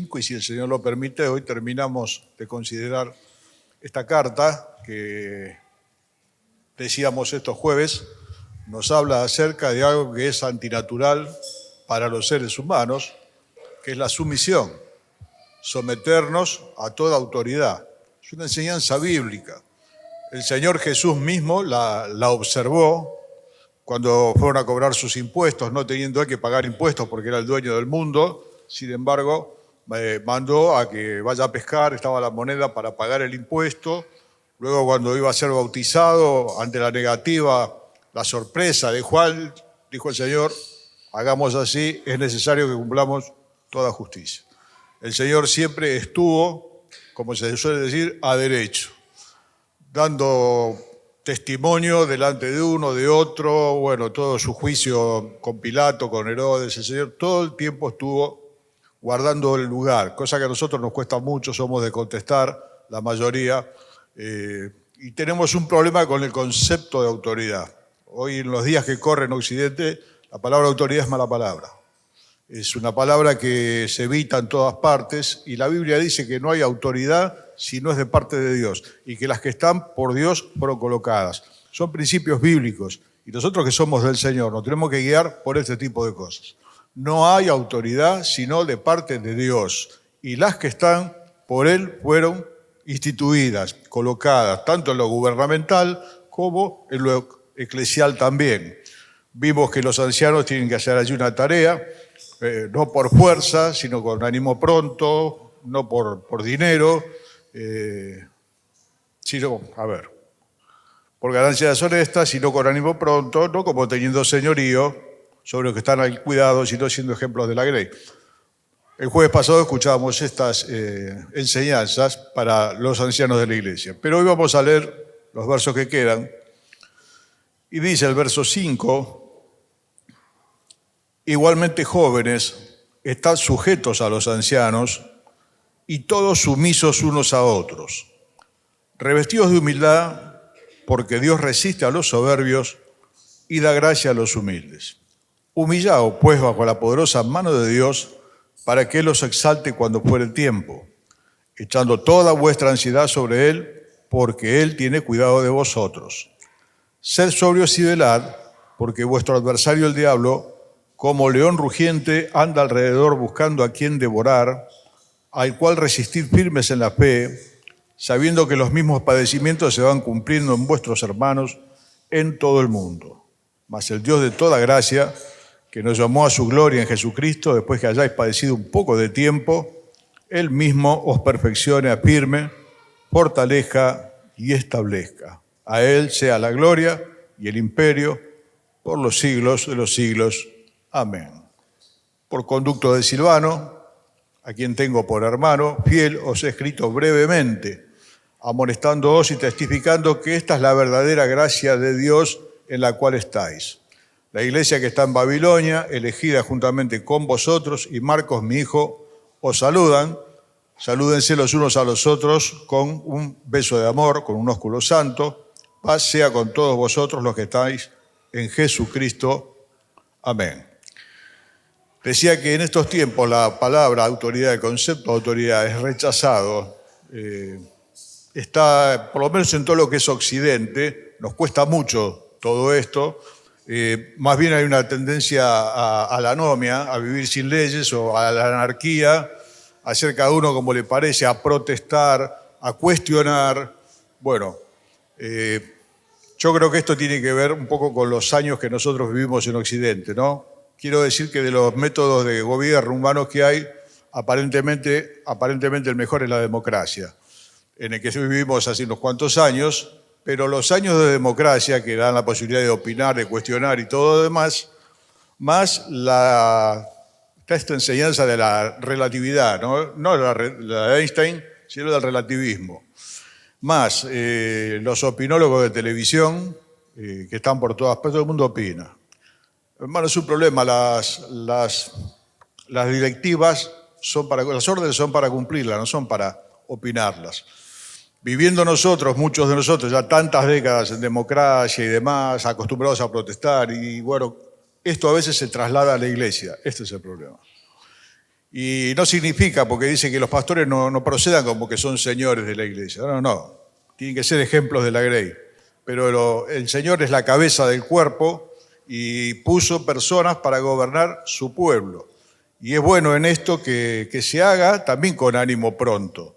5 y si el Señor lo permite, hoy terminamos de considerar esta carta que decíamos estos jueves, nos habla acerca de algo que es antinatural para los seres humanos, que es la sumisión, someternos a toda autoridad. Es una enseñanza bíblica. El Señor Jesús mismo la observó cuando fueron a cobrar sus impuestos, no teniendo que pagar impuestos porque era el dueño del mundo. Sin embargo, mandó a que vaya a pescar, estaba la moneda para pagar el impuesto. Luego, cuando iba a ser bautizado, ante la negativa, la sorpresa de Juan, dijo el Señor: hagamos así, es necesario que cumplamos toda justicia. El Señor siempre estuvo, como se suele decir, a derecho, dando testimonio delante de uno, de otro, bueno, todo su juicio con Pilato, con Herodes. El Señor todo el tiempo estuvo guardando el lugar, cosa que a nosotros nos cuesta mucho, somos de contestar, la mayoría, y tenemos un problema con el concepto de autoridad. Hoy, en los días que corren en Occidente, la palabra autoridad es mala palabra. Es una palabra que se evita en todas partes y la Biblia dice que no hay autoridad si no es de parte de Dios y que las que están por Dios fueron colocadas. Son principios bíblicos y nosotros que somos del Señor nos tenemos que guiar por este tipo de cosas. No hay autoridad sino de parte de Dios y las que están por Él fueron instituidas, colocadas, tanto en lo gubernamental como en lo eclesial también. Vimos que los ancianos tienen que hacer allí una tarea, no por fuerza, sino con ánimo pronto, no por dinero, sino, por ganancias honestas, sino con ánimo pronto, no como teniendo señorío sobre los que están al cuidado, sino siendo ejemplos de la grey. El jueves pasado escuchábamos estas enseñanzas para los ancianos de la iglesia, pero hoy vamos a leer los versos que quedan, y dice el verso 5, igualmente jóvenes, estad sujetos a los ancianos y todos sumisos unos a otros, revestidos de humildad, porque Dios resiste a los soberbios y da gracia a los humildes. Humillaos, pues, bajo la poderosa mano de Dios, para que Él os exalte cuando fuere el tiempo, echando toda vuestra ansiedad sobre Él, porque Él tiene cuidado de vosotros. Sed sobrios y velad, porque vuestro adversario el diablo, como león rugiente, anda alrededor buscando a quien devorar, al cual resistid firmes en la fe, sabiendo que los mismos padecimientos se van cumpliendo en vuestros hermanos en todo el mundo. Mas el Dios de toda gracia, que nos llamó a su gloria en Jesucristo, después que hayáis padecido un poco de tiempo, Él mismo os perfeccione, afirme, fortalezca y establezca. A Él sea la gloria y el imperio por los siglos de los siglos. Amén. Por conducto de Silvano, a quien tengo por hermano fiel, os he escrito brevemente, amonestándoos y testificando que esta es la verdadera gracia de Dios en la cual estáis. La iglesia que está en Babilonia, elegida juntamente con vosotros, y Marcos, mi hijo, os saludan. Salúdense los unos a los otros con un beso de amor, con un ósculo santo. Paz sea con todos vosotros los que estáis en Jesucristo. Amén. Decía que en estos tiempos la palabra autoridad, el concepto de autoridad es rechazado. Está, por lo menos en todo lo que es Occidente, nos cuesta mucho todo esto. Más bien hay una tendencia a la anomia, a vivir sin leyes o a la anarquía, a hacer cada uno como le parece, a protestar, a cuestionar. Bueno, yo creo que esto tiene que ver un poco con los años que nosotros vivimos en Occidente, ¿no? Quiero decir que de los métodos de gobierno humanos que hay, aparentemente el mejor es la democracia, en el que vivimos hace unos cuantos años, pero los años de democracia que dan la posibilidad de opinar, de cuestionar y todo lo demás, más esta enseñanza de la relatividad, no la de Einstein, sino del relativismo, más los opinólogos de televisión que están por todas partes, todo el mundo opina. Hermano, es un problema, las directivas las órdenes son para cumplirlas, no son para opinarlas. Viviendo muchos de nosotros, ya tantas décadas en democracia y demás, acostumbrados a protestar, y bueno, esto a veces se traslada a la iglesia, este es el problema. Y no significa, porque dice que los pastores no procedan como que son señores de la iglesia. No. Tienen que ser ejemplos de la grey. Pero el Señor es la cabeza del cuerpo y puso personas para gobernar su pueblo. Y es bueno en esto que se haga también con ánimo pronto.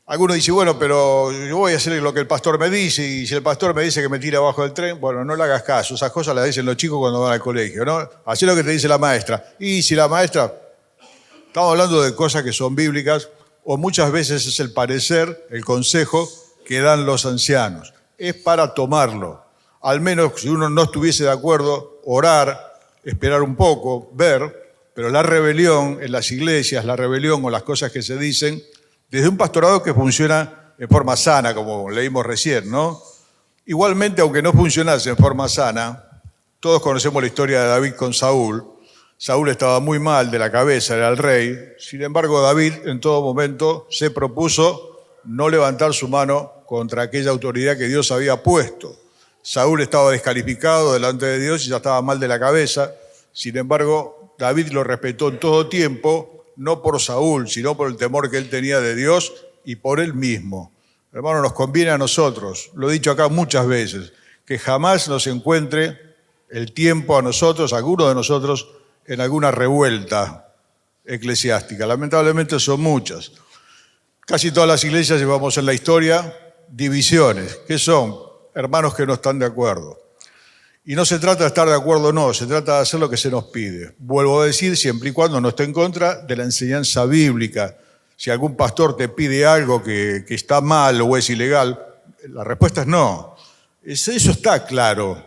Algunos dicen, bueno, pero yo voy a hacer lo que el pastor me dice, y si el pastor me dice que me tire abajo del tren, bueno, no le hagas caso. Esas cosas las dicen los chicos cuando van al colegio, ¿no? Hacé lo que te dice la maestra. Y si la maestra... Estamos hablando de cosas que son bíblicas, o muchas veces es el parecer, el consejo que dan los ancianos. Es para tomarlo. Al menos si uno no estuviese de acuerdo, orar, esperar un poco, ver, pero la rebelión en las iglesias, la rebelión o las cosas que se dicen, desde un pastorado que funciona en forma sana, como leímos recién, ¿no? Igualmente, aunque no funcionase en forma sana, todos conocemos la historia de David con Saúl. Saúl estaba muy mal de la cabeza, era el rey. Sin embargo, David en todo momento se propuso no levantar su mano contra aquella autoridad que Dios había puesto. Saúl estaba descalificado delante de Dios y ya estaba mal de la cabeza. Sin embargo, David lo respetó en todo tiempo, no por Saúl, sino por el temor que él tenía de Dios y por él mismo. Hermano, nos conviene a nosotros, lo he dicho acá muchas veces, que jamás nos encuentre el tiempo a nosotros, a alguno de nosotros, en alguna revuelta eclesiástica. Lamentablemente son muchas. Casi todas las iglesias llevamos en la historia divisiones. ¿Qué son? Hermanos que no están de acuerdo. Y no se trata de estar de acuerdo o no, se trata de hacer lo que se nos pide. Vuelvo a decir, siempre y cuando no esté en contra de la enseñanza bíblica. Si algún pastor te pide algo que está mal o es ilegal, la respuesta es no. Eso está claro.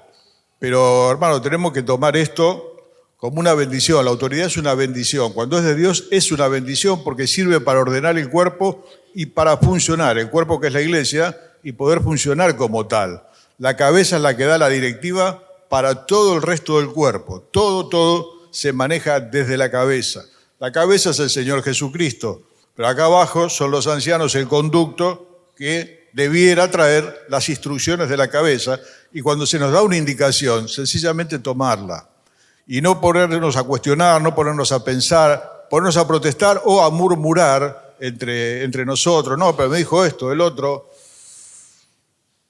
Pero, hermano, tenemos que tomar esto como una bendición. La autoridad es una bendición. Cuando es de Dios es una bendición porque sirve para ordenar el cuerpo y para funcionar. El cuerpo que es la iglesia y poder funcionar como tal. La cabeza es la que da la directiva para todo el resto del cuerpo. Todo se maneja desde la cabeza. La cabeza es el Señor Jesucristo. Pero acá abajo son los ancianos, el conducto que debiera traer las instrucciones de la cabeza. Y cuando se nos da una indicación, sencillamente tomarla. Y no ponernos a cuestionar, no ponernos a pensar, ponernos a protestar o a murmurar entre nosotros. No, pero me dijo esto, el otro.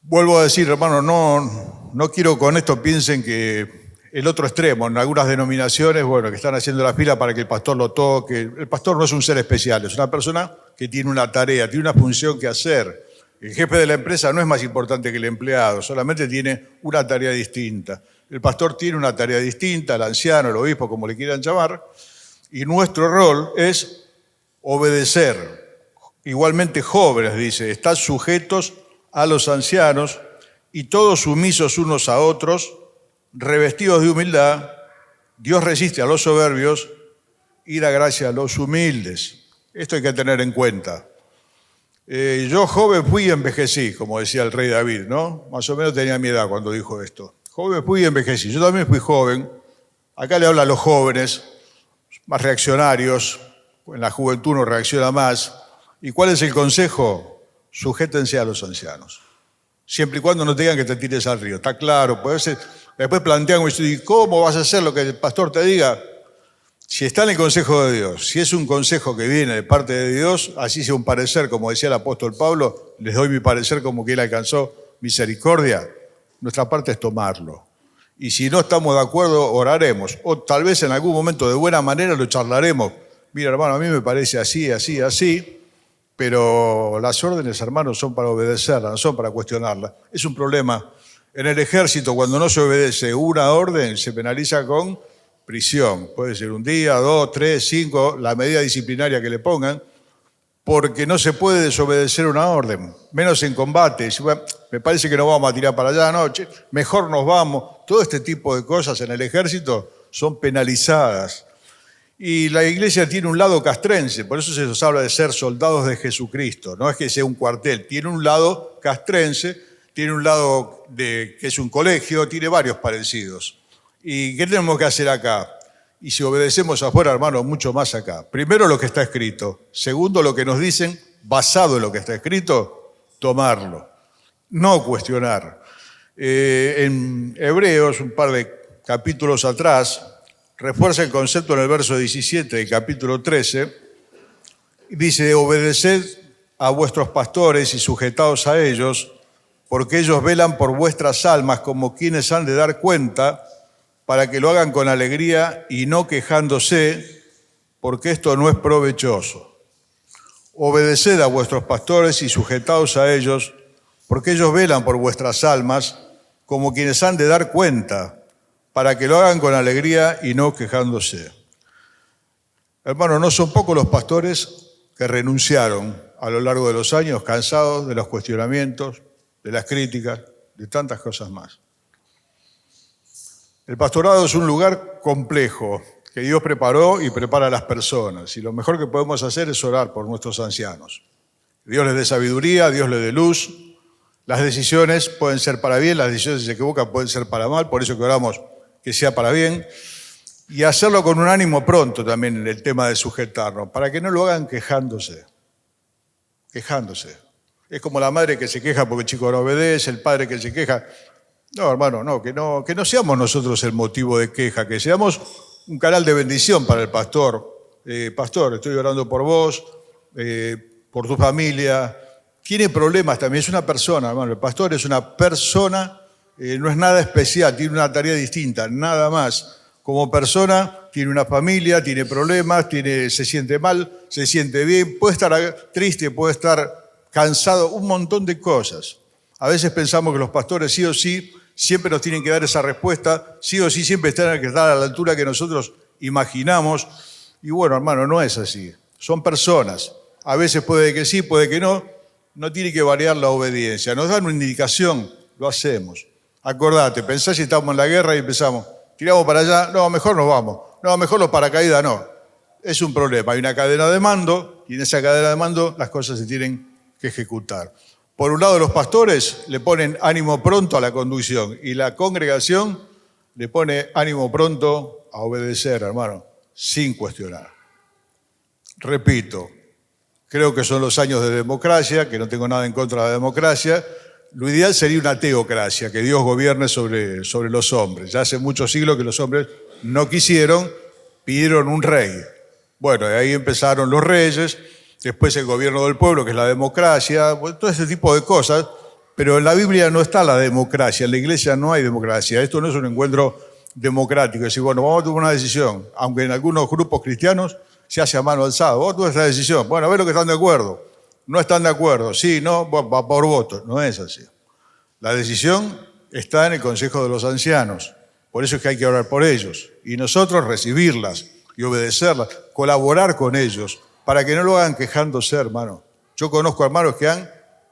Vuelvo a decir, hermano, no quiero con esto piensen que el otro extremo, en algunas denominaciones, bueno, que están haciendo la fila para que el pastor lo toque. El pastor no es un ser especial, es una persona que tiene una tarea, tiene una función que hacer. El jefe de la empresa no es más importante que el empleado, solamente tiene una tarea distinta. El pastor tiene una tarea distinta, el anciano, el obispo, como le quieran llamar, y nuestro rol es obedecer. Igualmente jóvenes, dice, están sujetos a los ancianos y todos sumisos unos a otros, revestidos de humildad. Dios resiste a los soberbios y da gracia a los humildes. Esto hay que tener en cuenta. Yo joven fui y envejecí, como decía el rey David, ¿no? Más o menos tenía mi edad cuando dijo esto. Joven fui y envejecí. Yo también fui joven. Acá le habla a los jóvenes, más reaccionarios. En la juventud uno reacciona más. ¿Y cuál es el consejo? Sujétense a los ancianos. Siempre y cuando no te digan que te tires al río. Está claro. Después plantean, ¿y cómo vas a hacer lo que el pastor te diga? Si está en el consejo de Dios, si es un consejo que viene de parte de Dios, así sea un parecer, como decía el apóstol Pablo, les doy mi parecer como que él alcanzó misericordia. Nuestra parte es tomarlo. Y si no estamos de acuerdo, oraremos. O tal vez en algún momento de buena manera lo charlaremos. Mira, hermano, a mí me parece así, pero las órdenes, hermanos, son para obedecerlas, no son para cuestionarlas. Es un problema. En el ejército, cuando no se obedece una orden, se penaliza con prisión. Puede ser 1 día, 2, 3, 5, la medida disciplinaria que le pongan, porque no se puede desobedecer una orden, menos en combate. Me parece que nos vamos a tirar para allá, no, mejor nos vamos. Todo este tipo de cosas en el ejército son penalizadas. Y la iglesia tiene un lado castrense, por eso se nos habla de ser soldados de Jesucristo. No es que sea un cuartel, tiene un lado castrense, tiene un lado que es un colegio, tiene varios parecidos. ¿Y qué tenemos que hacer acá? Y si obedecemos afuera, hermano, mucho más acá. Primero lo que está escrito. Segundo, lo que nos dicen, basado en lo que está escrito, tomarlo. No cuestionar. En Hebreos, un par de capítulos atrás, refuerza el concepto en el verso 17 del capítulo 13. Dice, obedeced a vuestros pastores y sujetaos a ellos, porque ellos velan por vuestras almas como quienes han de dar cuenta, para que lo hagan con alegría y no quejándose, porque esto no es provechoso. Obedeced a vuestros pastores y sujetaos a ellos, porque ellos velan por vuestras almas como quienes han de dar cuenta, para que lo hagan con alegría y no quejándose. Hermanos, no son pocos los pastores que renunciaron a lo largo de los años, cansados de los cuestionamientos, de las críticas, de tantas cosas más. El pastorado es un lugar complejo que Dios preparó y prepara a las personas, y lo mejor que podemos hacer es orar por nuestros ancianos. Dios les dé sabiduría, Dios les dé luz. Las decisiones pueden ser para bien, las decisiones si se equivocan pueden ser para mal, por eso que oramos que sea para bien. Y hacerlo con un ánimo pronto también en el tema de sujetarnos, para que no lo hagan quejándose. Quejándose. Es como la madre que se queja porque el chico no obedece, el padre que se queja. No, hermano, no, que no seamos nosotros el motivo de queja, que seamos un canal de bendición para el pastor. Pastor, estoy orando por vos, por tu familia. Tiene problemas también, es una persona, hermano. El pastor es una persona, no es nada especial, tiene una tarea distinta, nada más. Como persona, tiene una familia, tiene problemas, se siente mal, se siente bien, puede estar triste, puede estar cansado, un montón de cosas. A veces pensamos que los pastores sí o sí siempre nos tienen que dar esa respuesta, sí o sí siempre tienen que estar a la altura que nosotros imaginamos. Y bueno, hermano, no es así. Son personas. A veces puede que sí, puede que no. No tiene que variar la obediencia. Nos dan una indicación, lo hacemos. Acordate, pensá si estamos en la guerra y empezamos, tiramos para allá, no, mejor nos vamos. No, mejor los paracaídas no. Es un problema. Hay una cadena de mando y en esa cadena de mando las cosas se tienen que ejecutar. Por un lado, los pastores le ponen ánimo pronto a la conducción y la congregación le pone ánimo pronto a obedecer, hermano, sin cuestionar. Repito, creo que son los años de democracia, que no tengo nada en contra de la democracia. Lo ideal sería una teocracia, que Dios gobierne sobre los hombres. Ya hace muchos siglos que los hombres no quisieron, pidieron un rey. Bueno, de ahí empezaron los reyes. Después el gobierno del pueblo, que es la democracia, todo ese tipo de cosas, pero en la Biblia no está la democracia, en la iglesia no hay democracia, esto no es un encuentro democrático, es decir, bueno, vamos a tomar una decisión, aunque en algunos grupos cristianos se hace a mano alzada, vos tomas esta decisión, bueno, a ver lo que están de acuerdo, no están de acuerdo, sí, no, va por voto, no es así. La decisión está en el Consejo de los Ancianos, por eso es que hay que orar por ellos, y nosotros recibirlas y obedecerlas, colaborar con ellos, para que no lo hagan quejándose, hermano. Yo conozco hermanos que han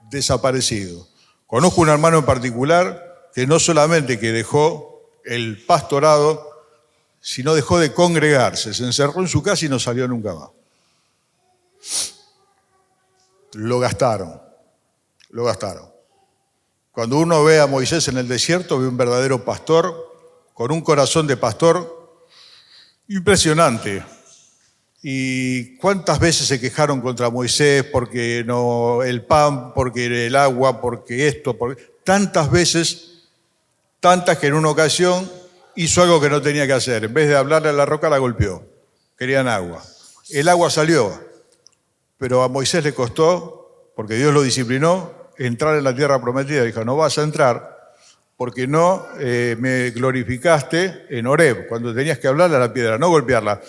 desaparecido. Conozco un hermano en particular que no solamente que dejó el pastorado, sino dejó de congregarse. Se encerró en su casa y no salió nunca más. Lo gastaron. Lo gastaron. Cuando uno ve a Moisés en el desierto, ve un verdadero pastor, con un corazón de pastor impresionante. ¿Y cuántas veces se quejaron contra Moisés porque no el pan, porque el agua, porque esto? Tantas veces, tantas que en una ocasión hizo algo que no tenía que hacer. En vez de hablarle a la roca, la golpeó. Querían agua. El agua salió, pero a Moisés le costó, porque Dios lo disciplinó, entrar en la tierra prometida. Dijo, no vas a entrar porque no me glorificaste en Horeb, cuando tenías que hablarle a la piedra, no golpearla.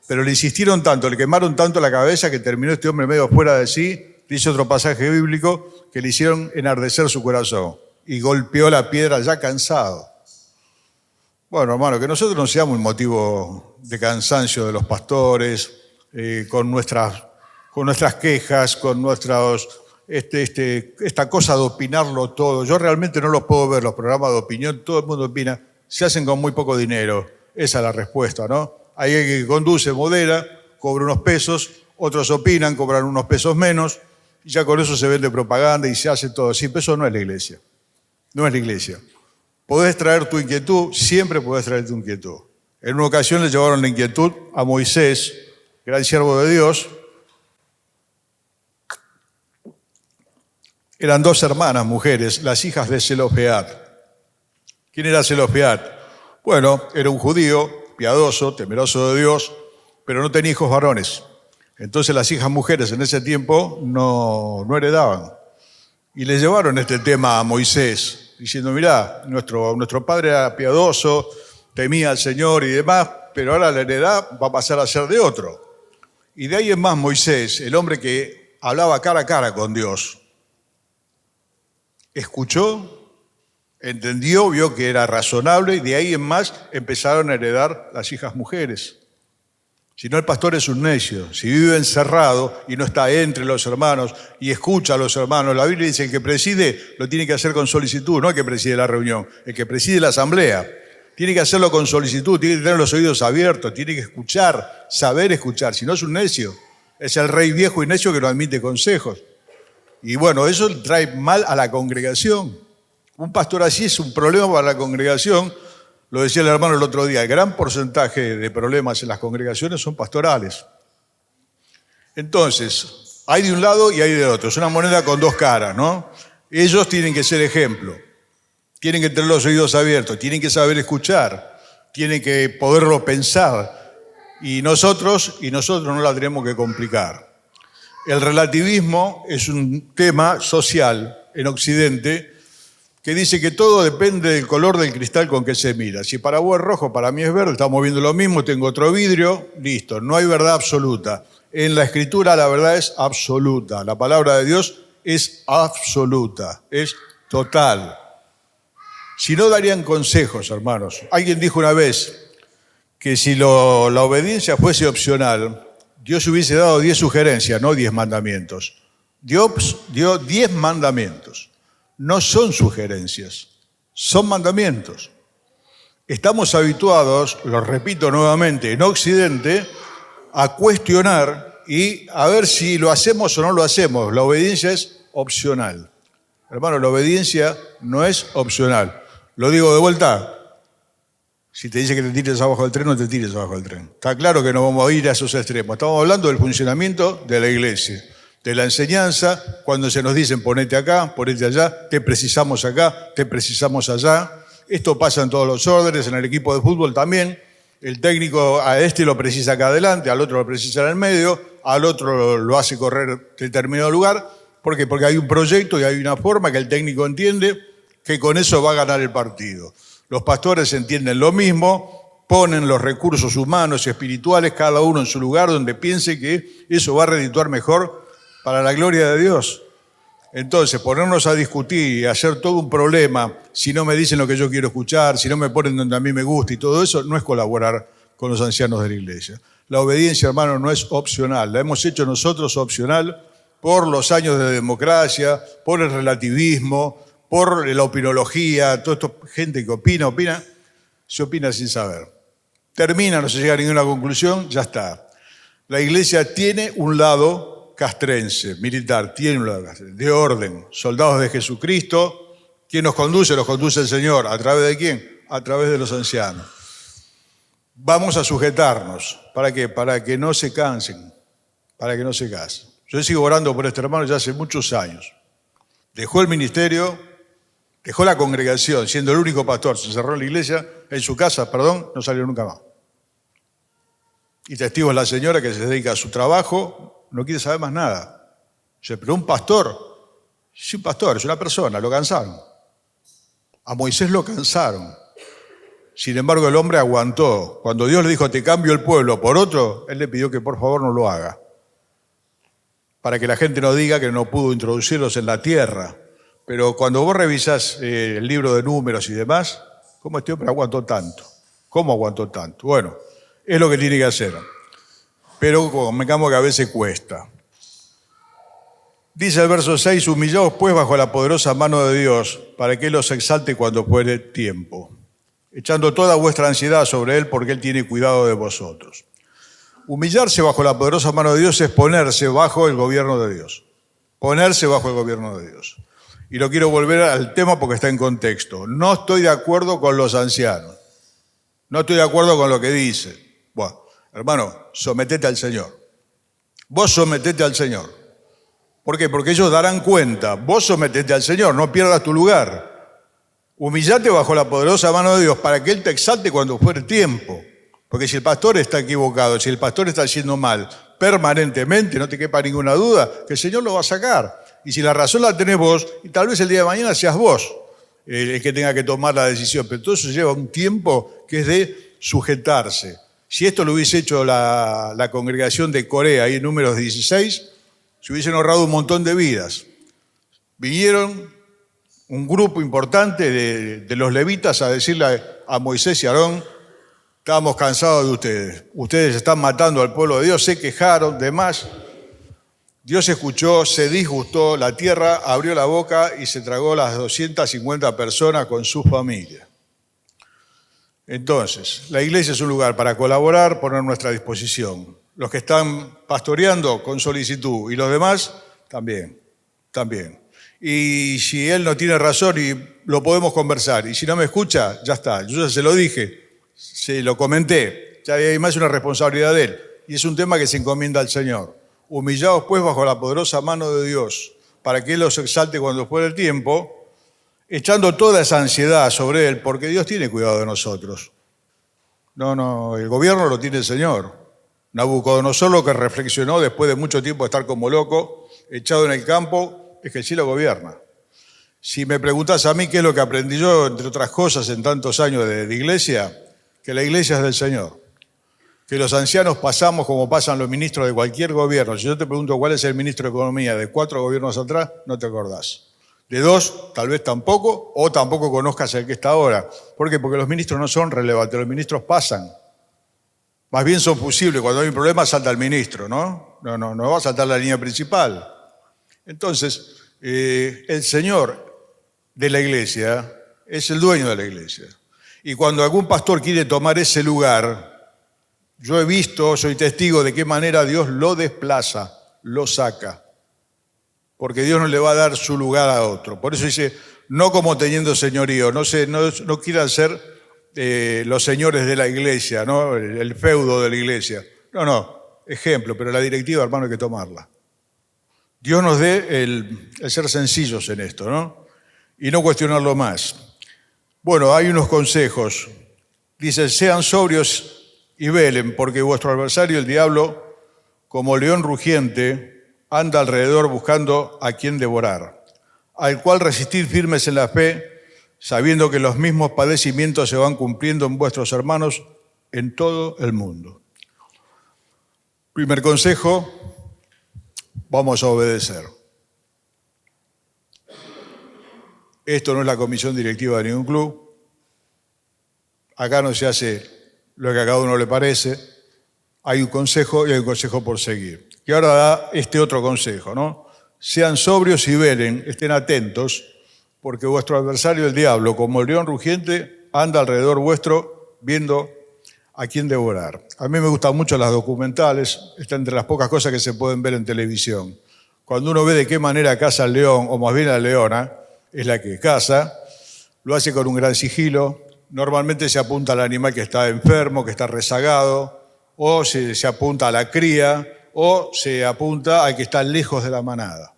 Pero le insistieron tanto, le quemaron tanto la cabeza que terminó este hombre medio fuera de sí, dice otro pasaje bíblico, que le hicieron enardecer su corazón y golpeó la piedra ya cansado. Bueno, hermano, que nosotros no seamos un motivo de cansancio de los pastores, con nuestras quejas, con nuestros, esta cosa de opinarlo todo. Yo realmente no los puedo ver, los programas de opinión, todo el mundo opina, se hacen con muy poco dinero. Esa es la respuesta, ¿no? Hay alguien que conduce, modera, cobra unos pesos, otros opinan, cobran unos pesos menos, y ya con eso se vende propaganda y se hace todo. Sí, pero eso no es la iglesia. No es la iglesia. Podés traer tu inquietud, siempre podés traer tu inquietud. En una ocasión le llevaron la inquietud a Moisés, gran siervo de Dios. Eran dos hermanas mujeres, las hijas de Zelofead. ¿Quién era Zelofead? Bueno, era un judío piadoso, temeroso de Dios, pero no tenía hijos varones. Entonces las hijas mujeres en ese tiempo no heredaban. Y le llevaron este tema a Moisés, diciendo, mirá, nuestro padre era piadoso, temía al Señor y demás, pero ahora la heredad va a pasar a ser de otro. Y de ahí en más Moisés, el hombre que hablaba cara a cara con Dios, escuchó, entendió, vio que era razonable y de ahí en más empezaron a heredar las hijas mujeres. Si no, el pastor es un necio. Si vive encerrado y no está entre los hermanos y escucha a los hermanos, la Biblia dice que el que preside lo tiene que hacer con solicitud, no el que preside la reunión, el que preside la asamblea. Tiene que hacerlo con solicitud, tiene que tener los oídos abiertos, tiene que escuchar, saber escuchar. Si no, es un necio. Es el rey viejo y necio que no admite consejos. Y bueno, eso trae mal a la congregación. Un pastor así es un problema para la congregación. Lo decía el hermano el otro día, el gran porcentaje de problemas en las congregaciones son pastorales. Entonces, hay de un lado y hay de otro. Es una moneda con dos caras, ¿no? Ellos tienen que ser ejemplo. Tienen que tener los oídos abiertos, tienen que saber escuchar, tienen que poderlo pensar. Y nosotros no la tenemos que complicar. El relativismo es un tema social en Occidente que dice que todo depende del color del cristal con que se mira. Si para vos es rojo, para mí es verde, estamos viendo lo mismo, tengo otro vidrio, listo, no hay verdad absoluta. En la Escritura la verdad es absoluta, la palabra de Dios es absoluta, es total. Si no darían consejos, hermanos. Alguien dijo una vez que si la obediencia fuese opcional, Dios hubiese dado 10 sugerencias, no 10 mandamientos. Dios dio 10 mandamientos. No son sugerencias, son mandamientos. Estamos habituados, lo repito nuevamente, en Occidente, a cuestionar y a ver si lo hacemos o no lo hacemos. La obediencia es opcional. Hermano, la obediencia no es opcional. Lo digo de vuelta. Si te dice que te tires abajo del tren, no te tires abajo del tren. Está claro que no vamos a ir a esos extremos. Estamos hablando del funcionamiento de la iglesia, de la enseñanza, cuando se nos dicen ponete acá, ponete allá, te precisamos acá, te precisamos allá. Esto pasa en todos los órdenes, en el equipo de fútbol también. El técnico a este lo precisa acá adelante, al otro lo precisa en el medio, al otro lo hace correr determinado lugar. ¿Por qué? Porque hay un proyecto y hay una forma que el técnico entiende que con eso va a ganar el partido. Los pastores entienden lo mismo, ponen los recursos humanos y espirituales cada uno en su lugar donde piense que eso va a redituar mejor para la gloria de Dios. Entonces, ponernos a discutir y hacer todo un problema, si no me dicen lo que yo quiero escuchar, si no me ponen donde a mí me gusta y todo eso, no es colaborar con los ancianos de la iglesia. La obediencia, hermano, no es opcional. La hemos hecho nosotros opcional por los años de democracia, por el relativismo, por la opinología, toda esta gente que opina, se opina sin saber. Termina, no se llega a ninguna conclusión, ya está. La iglesia tiene un lado castrense, militar, tiene un lado castrense, de orden, soldados de Jesucristo. ¿Quién nos conduce? Los conduce el Señor. ¿A través de quién? A través de los ancianos. Vamos a sujetarnos. ¿Para qué? Para que no se cansen, para que no se cansen. Yo sigo orando por este hermano ya hace muchos años. Dejó el ministerio, dejó la congregación, siendo el único pastor, se encerró en la iglesia, en su casa, no salió nunca más. Y testigo es la señora que se dedica a su trabajo, no quiere saber más nada. Pero un pastor, sí, un pastor, es una persona, lo cansaron. A Moisés lo cansaron. Sin embargo, el hombre aguantó. Cuando Dios le dijo, te cambio el pueblo por otro, él le pidió que por favor no lo haga. Para que la gente no diga que no pudo introducirlos en la tierra. Pero cuando vos revisás el libro de Números y demás, ¿cómo este hombre aguantó tanto? ¿Cómo aguantó tanto? Bueno, es lo que tiene que hacer. Pero convengamos que a veces cuesta. Dice el verso 6, humillaos pues bajo la poderosa mano de Dios, para que Él os exalte cuando fuere tiempo, echando toda vuestra ansiedad sobre Él, porque Él tiene cuidado de vosotros. Humillarse bajo la poderosa mano de Dios es ponerse bajo el gobierno de Dios. Ponerse bajo el gobierno de Dios. Y lo quiero volver al tema porque está en contexto. No estoy de acuerdo con los ancianos. No estoy de acuerdo con lo que dice. Bueno, hermano, sometete al Señor. Vos sometete al Señor. ¿Por qué? Porque ellos darán cuenta. Vos sometete al Señor, no pierdas tu lugar. Humillate bajo la poderosa mano de Dios para que Él te exalte cuando fuere tiempo. Porque si el pastor está equivocado, si el pastor está haciendo mal permanentemente, no te quepa ninguna duda, que el Señor lo va a sacar. Y si la razón la tenés vos, y tal vez el día de mañana seas vos el que tenga que tomar la decisión. Pero todo eso lleva un tiempo que es de sujetarse. Si esto lo hubiese hecho la congregación de Corea, ahí en Números 16, se hubiesen ahorrado un montón de vidas. Vinieron un grupo importante de los levitas a decirle a Moisés y a Aarón: estamos cansados de ustedes. Ustedes están matando al pueblo de Dios, se quejaron, demás. Dios escuchó, se disgustó, la tierra abrió la boca y se tragó las 250 personas con sus familias. Entonces, la iglesia es un lugar para colaborar, poner nuestra disposición. Los que están pastoreando con solicitud y los demás también. Y si él no tiene razón y lo podemos conversar, y si no me escucha, ya está. Yo ya se lo dije, se lo comenté, ya hay más una responsabilidad de él. Y es un tema que se encomienda al Señor. Humillaos pues bajo la poderosa mano de Dios, para que Él los exalte cuando fuere el tiempo, echando toda esa ansiedad sobre Él, porque Dios tiene cuidado de nosotros. No, el gobierno lo tiene el Señor. Nabucodonosor, lo que reflexionó después de mucho tiempo de estar como loco, echado en el campo, es que el cielo gobierna. Si me preguntas a mí qué es lo que aprendí yo, entre otras cosas, en tantos años de iglesia, que la iglesia es del Señor. Que los ancianos pasamos como pasan los ministros de cualquier gobierno. Si yo te pregunto cuál es el ministro de Economía de 4 gobiernos atrás, no te acordás. De 2, tal vez tampoco, o tampoco conozcas el que está ahora. ¿Por qué? Porque los ministros no son relevantes, los ministros pasan. Más bien son fusibles. Cuando hay un problema salta el ministro, ¿no? No va a saltar la línea principal. Entonces, el Señor de la iglesia es el dueño de la iglesia. Y cuando algún pastor quiere tomar ese lugar, yo he visto, soy testigo de qué manera Dios lo desplaza, lo saca. Porque Dios no le va a dar su lugar a otro. Por eso dice, no como teniendo señorío, no quieran ser los señores de la iglesia, ¿no? El feudo de la iglesia. No, ejemplo, pero la directiva, hermano, hay que tomarla. Dios nos dé el ser sencillos en esto, ¿no? Y no cuestionarlo más. Bueno, hay unos consejos. Dice, sean sobrios y velen, porque vuestro adversario, el diablo, como león rugiente, anda alrededor buscando a quien devorar, al cual resistid firmes en la fe, sabiendo que los mismos padecimientos se van cumpliendo en vuestros hermanos en todo el mundo. Primer consejo, vamos a obedecer. Esto no es la comisión directiva de ningún club. Acá no se hace lo que a cada uno le parece. Hay un consejo y hay un consejo por seguir. Y ahora da este otro consejo, ¿no? Sean sobrios y velen, estén atentos, porque vuestro adversario, el diablo, como el león rugiente, anda alrededor vuestro viendo a quién devorar. A mí me gustan mucho las documentales, está entre las pocas cosas que se pueden ver en televisión. Cuando uno ve de qué manera caza el león, o más bien la leona, es la que caza, lo hace con un gran sigilo. Normalmente se apunta al animal que está enfermo, que está rezagado, o se apunta a la cría, o se apunta al que está lejos de la manada.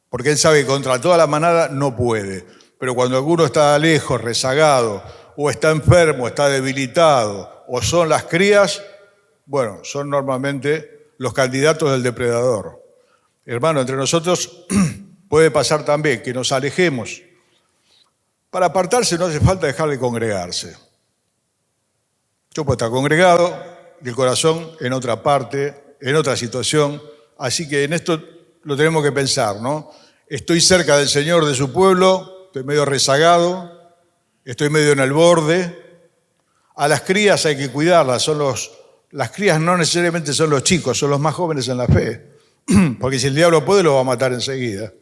Porque él sabe que contra toda la manada no puede. Pero cuando alguno está lejos, rezagado, o está enfermo, está debilitado, o son las crías, bueno, son normalmente los candidatos del depredador. Hermano, entre nosotros puede pasar también que nos alejemos. Para apartarse no hace falta dejar de congregarse. Yo puedo estar congregado y el corazón en otra parte, en otra situación. Así que en esto lo tenemos que pensar, ¿no? Estoy cerca del Señor, de su pueblo, estoy medio rezagado, estoy medio en el borde. A las crías hay que cuidarlas. Las crías no necesariamente son los chicos, son los más jóvenes en la fe. Porque si el diablo puede, lo va a matar enseguida.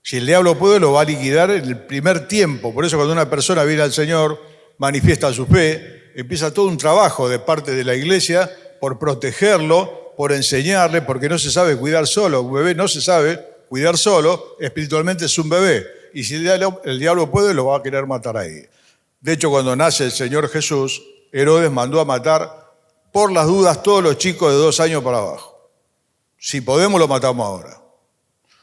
Si el diablo puede, lo va a liquidar en el primer tiempo. Por eso cuando una persona viene al Señor, manifiesta su fe, empieza todo un trabajo de parte de la iglesia por protegerlo, por enseñarle, porque no se sabe cuidar solo. Un bebé no se sabe cuidar solo, espiritualmente es un bebé. Y si el diablo puede, lo va a querer matar ahí. De hecho, cuando nace el Señor Jesús, Herodes mandó a matar por las dudas todos los chicos de 2 años para abajo. Si podemos, lo matamos ahora.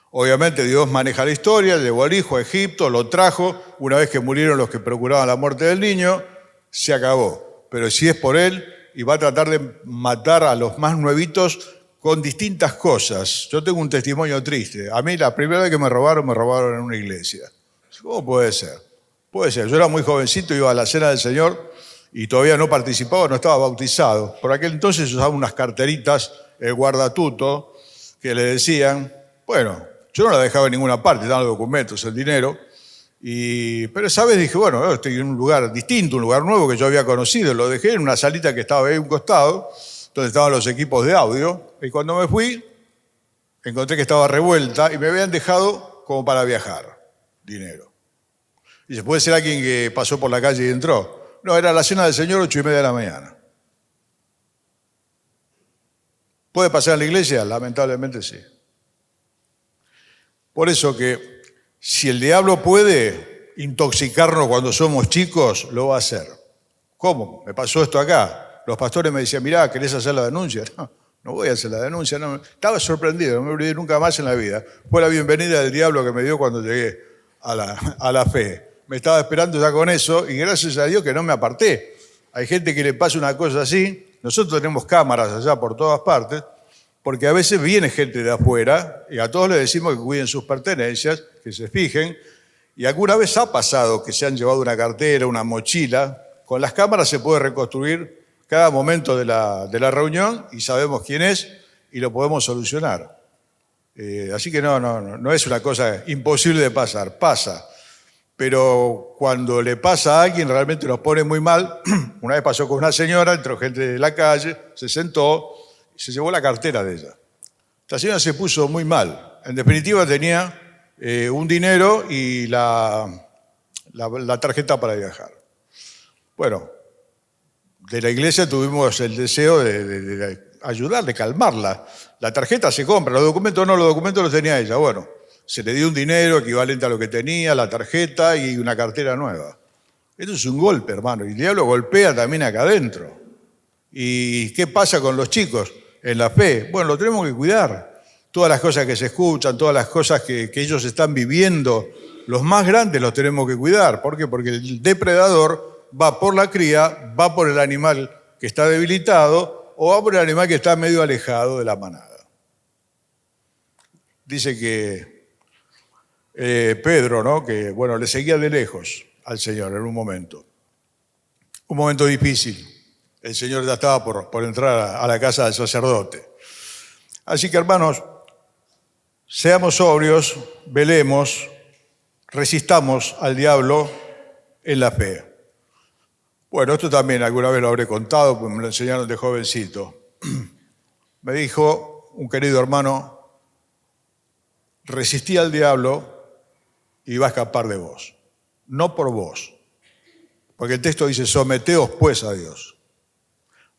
Obviamente Dios maneja la historia, llevó al hijo a Egipto, lo trajo, una vez que murieron los que procuraban la muerte del niño, se acabó. pero si es por él, y va a tratar de matar a los más nuevitos con distintas cosas. Yo tengo un testimonio triste. A mí la primera vez que me robaron en una iglesia. ¿Cómo puede ser? Puede ser. Yo era muy jovencito, iba a la cena del Señor y todavía no participaba, no estaba bautizado. Por aquel entonces usaba unas carteritas, el guardatuto, que le decían, bueno, yo no la dejaba en ninguna parte, estaban los documentos, el dinero. Pero esa vez dije, bueno, estoy en un lugar distinto, un lugar nuevo que yo había conocido. Lo dejé en una salita que estaba ahí a un costado, donde estaban los equipos de audio. Y cuando me fui, encontré que estaba revuelta y me habían dejado como para viajar, dinero. Dice, ¿puede ser alguien que pasó por la calle y entró? No, era la cena del Señor, 8:30 de la mañana. ¿Puede pasar en la iglesia? Lamentablemente sí. Por eso que si el diablo puede intoxicarnos cuando somos chicos, lo va a hacer. ¿Cómo? Me pasó esto acá. Los pastores me decían, mirá, ¿querés hacer la denuncia? No voy a hacer la denuncia. No. Estaba sorprendido, no me olvidé nunca más en la vida. Fue la bienvenida del diablo que me dio cuando llegué a la fe. Me estaba esperando ya con eso y gracias a Dios que no me aparté. Hay gente que le pasa una cosa así. Nosotros tenemos cámaras allá por todas partes, porque a veces viene gente de afuera y a todos les decimos que cuiden sus pertenencias, que se fijen. Y alguna vez ha pasado que se han llevado una cartera, una mochila. Con las cámaras se puede reconstruir cada momento de la reunión y sabemos quién es y lo podemos solucionar. Así que no es una cosa imposible de pasar, pasa. Pero cuando le pasa a alguien realmente nos pone muy mal. Una vez pasó con una señora, entró gente de la calle, se sentó y se llevó la cartera de ella. Esta señora se puso muy mal. En definitiva tenía un dinero y la tarjeta para viajar. Bueno, de la iglesia tuvimos el deseo de ayudarle, calmarla. La tarjeta se compra, los documentos no, los documentos los tenía ella. Bueno, se le dio un dinero equivalente a lo que tenía, la tarjeta y una cartera nueva. Esto es un golpe, hermano, y el diablo golpea también acá adentro. ¿Y qué pasa con los chicos en la fe? Bueno, lo tenemos que cuidar. Todas las cosas que se escuchan, todas las cosas que ellos están viviendo, los más grandes los tenemos que cuidar. ¿Por qué? Porque el depredador va por la cría, va por el animal que está debilitado o va por el animal que está medio alejado de la manada. Dice que Pedro, ¿no? Que bueno, le seguía de lejos al Señor en un momento difícil. El Señor ya estaba por entrar a la casa del sacerdote. Así que, hermanos, seamos sobrios, velemos, resistamos al diablo en la fe. Bueno, esto también alguna vez lo habré contado, porque me lo enseñaron de jovencito. Me dijo un querido hermano, resistí al diablo y va a escapar de vos. No por vos. Porque el texto dice, someteos pues a Dios.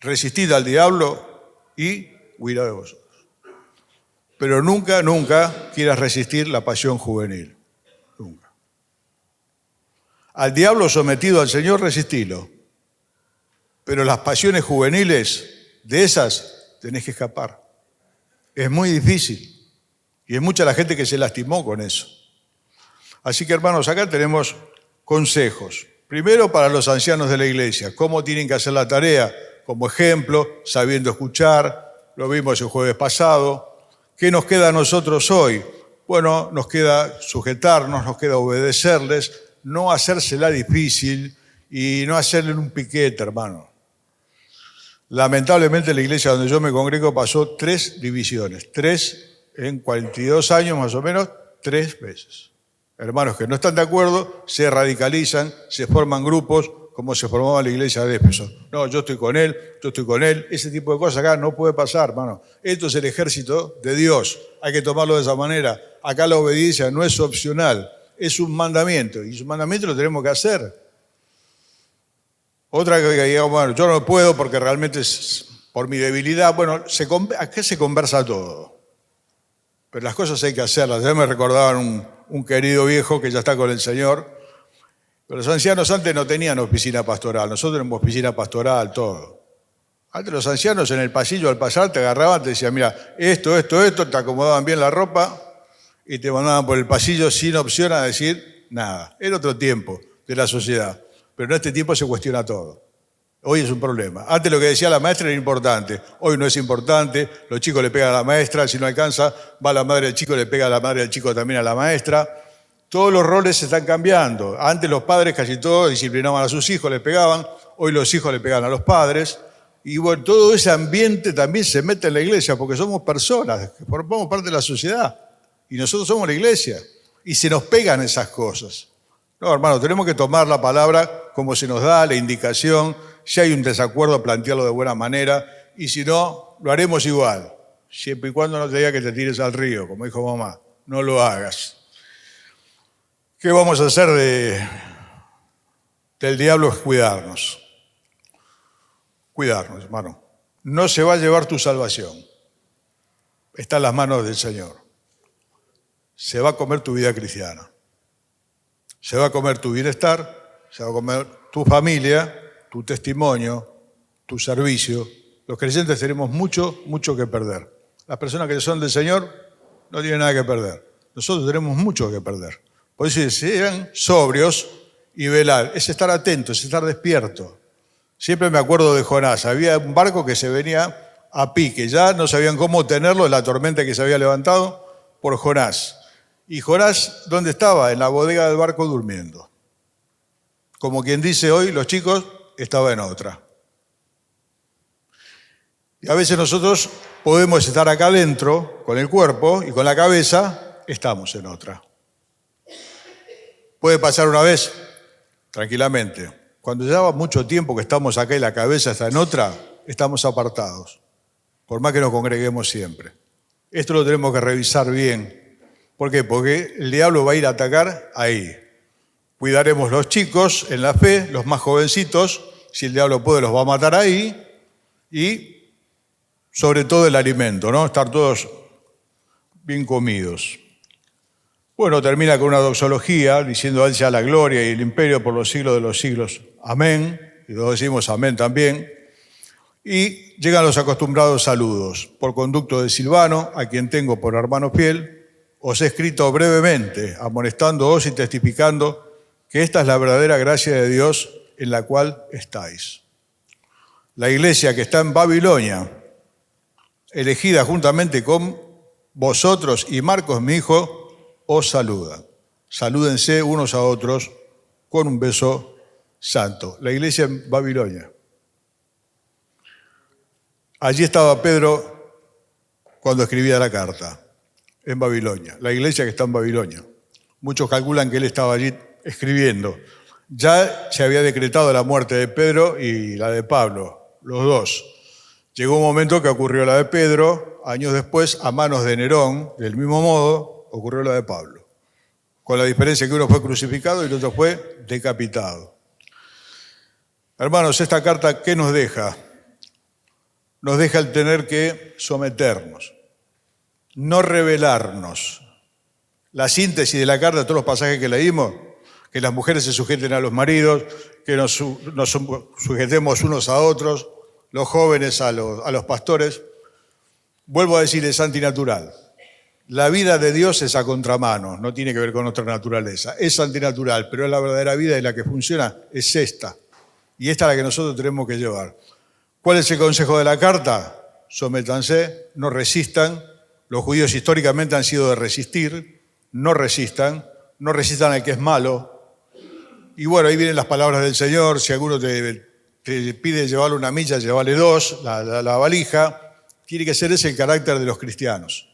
Resistid al diablo y huirá de vosotros. Pero nunca, nunca quieras resistir la pasión juvenil. Nunca. Al diablo sometido al Señor, resistilo. Pero las pasiones juveniles, de esas tenés que escapar. Es muy difícil. Y es mucha la gente que se lastimó con eso. Así que, hermanos, acá tenemos consejos. Primero, para los ancianos de la iglesia, cómo tienen que hacer la tarea, como ejemplo, sabiendo escuchar, lo vimos el jueves pasado. ¿Qué nos queda a nosotros hoy? Bueno, nos queda sujetarnos, nos queda obedecerles, no hacérsela difícil y no hacerle un piquete, hermano. Lamentablemente la iglesia donde yo me congrego pasó 3 divisiones, 3 en 42 años más o menos, 3 veces. Hermanos que no están de acuerdo, se radicalizan, se forman grupos, como se formaba la iglesia de Éfeso. No, yo estoy con él, ese tipo de cosas acá no puede pasar, hermano. Esto es el ejército de Dios, hay que tomarlo de esa manera. Acá la obediencia no es opcional, es un mandamiento, y su mandamiento lo tenemos que hacer. Otra que digamos, bueno, yo no puedo porque realmente es por mi debilidad. Bueno, acá se conversa todo, pero las cosas hay que hacerlas. Ya me recordaban un querido viejo que ya está con el Señor. Pero los ancianos antes no tenían oficina pastoral, nosotros tenemos oficina pastoral, todo. Antes los ancianos en el pasillo al pasar te agarraban, te decían, mira, esto, te acomodaban bien la ropa y te mandaban por el pasillo sin opción a decir nada. Era otro tiempo de la sociedad, pero en este tiempo se cuestiona todo. Hoy es un problema. Antes lo que decía la maestra era importante. Hoy no es importante. Los chicos le pegan a la maestra. Si no alcanza, va la madre del chico, le pega a la madre del chico también a la maestra. Todos los roles se están cambiando. Antes los padres casi todos disciplinaban a sus hijos, les pegaban. Hoy los hijos le pegan a los padres. Y bueno, todo ese ambiente también se mete en la iglesia porque somos personas que formamos parte de la sociedad. Y nosotros somos la iglesia. Y se nos pegan esas cosas. No, hermano, tenemos que tomar la palabra como se nos da, la indicación. Si hay un desacuerdo, plantearlo de buena manera. Y si no, lo haremos igual. Siempre y cuando no te diga que te tires al río, como dijo mamá. No lo hagas. ¿Qué vamos a hacer del diablo? Es cuidarnos. Cuidarnos, hermano. No se va a llevar tu salvación. Está en las manos del Señor. Se va a comer tu vida cristiana. Se va a comer tu bienestar, se va a comer tu familia, tu testimonio, tu servicio. Los creyentes tenemos mucho, mucho que perder. Las personas que son del Señor no tienen nada que perder. Nosotros tenemos mucho que perder. Por eso sean sobrios y velar. Es estar atento, es estar despierto. Siempre me acuerdo de Jonás. Había un barco que se venía a pique. Ya no sabían cómo tenerlo en la tormenta que se había levantado por Jonás. Y Jonás, ¿dónde estaba? En la bodega del barco durmiendo. Como quien dice hoy, los chicos, estaba en otra. Y a veces nosotros podemos estar acá adentro, con el cuerpo y con la cabeza, estamos en otra. Puede pasar una vez, tranquilamente. Cuando lleva mucho tiempo que estamos acá y la cabeza está en otra, estamos apartados. Por más que nos congreguemos siempre. Esto lo tenemos que revisar bien. ¿Por qué? Porque el diablo va a ir a atacar ahí. Cuidaremos los chicos en la fe, los más jovencitos, si el diablo puede los va a matar ahí, y sobre todo el alimento, ¿no? Estar todos bien comidos. Bueno, termina con una doxología diciendo a él sea la gloria y el imperio por los siglos de los siglos. Amén. Y todos decimos amén también. Y llegan los acostumbrados saludos. Por conducto de Silvano, a quien tengo por hermano fiel, os he escrito brevemente, amonestándoos y testificando que esta es la verdadera gracia de Dios en la cual estáis. La iglesia que está en Babilonia, elegida juntamente con vosotros y Marcos, mi hijo, os saluda. Salúdense unos a otros con un beso santo. La iglesia en Babilonia. Allí estaba Pedro cuando escribía la carta. En Babilonia, la iglesia que está en Babilonia. Muchos calculan que él estaba allí escribiendo. Ya se había decretado la muerte de Pedro y la de Pablo, los dos. Llegó un momento que ocurrió la de Pedro, años después, a manos de Nerón, del mismo modo, ocurrió la de Pablo. Con la diferencia que uno fue crucificado y el otro fue decapitado. Hermanos, esta carta, ¿qué nos deja? Nos deja el tener que someternos. No rebelarnos. La síntesis de la carta, todos los pasajes que leímos, que las mujeres se sujeten a los maridos, que nos sujetemos unos a otros, los jóvenes a los pastores. Vuelvo a decir, es antinatural. La vida de Dios es a contramano, no tiene que ver con nuestra naturaleza. Es antinatural, pero es la verdadera vida y la que funciona es esta. Y esta es la que nosotros tenemos que llevar. ¿Cuál es el consejo de la carta? Sométanse, no resistan. Los judíos históricamente han sido de resistir, no resistan al que es malo. Y bueno, ahí vienen las palabras del Señor, si alguno te pide llevarle una milla, llevarle dos, la valija. Tiene que ser ese el carácter de los cristianos,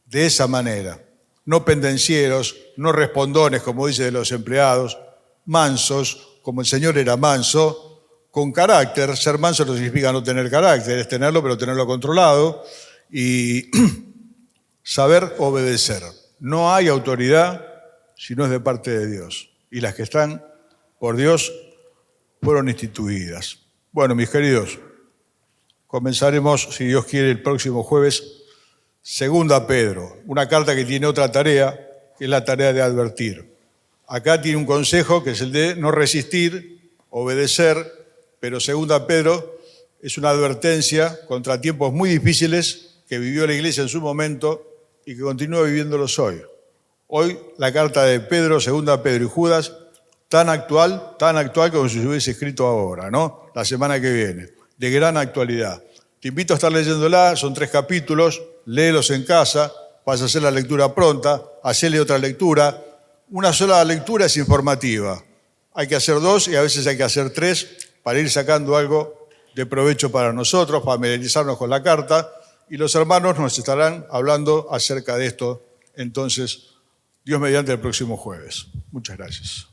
de esa manera. No pendencieros, no respondones, como dice de los empleados, mansos, como el Señor era manso, con carácter. Ser manso no significa no tener carácter, es tenerlo, pero tenerlo controlado. Y saber obedecer. No hay autoridad si no es de parte de Dios. Y las que están por Dios fueron instituidas. Bueno, mis queridos, comenzaremos, si Dios quiere, el próximo jueves, 2 Pedro. Una carta que tiene otra tarea, que es la tarea de advertir. Acá tiene un consejo que es el de no resistir, obedecer, pero 2 Pedro es una advertencia contra tiempos muy difíciles que vivió la iglesia en su momento y que continúa viviéndolos hoy. Hoy la carta de Pedro, 2 Pedro y Judas, tan actual como si se hubiese escrito ahora, ¿no? La semana que viene, de gran actualidad. Te invito a estar leyéndola, son 3 capítulos, léelos en casa, vas a hacer la lectura pronta, hacele otra lectura. Una sola lectura es informativa. Hay que hacer 2 y a veces hay que hacer 3 para ir sacando algo de provecho para nosotros, familiarizarnos con la carta, y los hermanos nos estarán hablando acerca de esto, entonces, Dios mediante, el próximo jueves. Muchas gracias.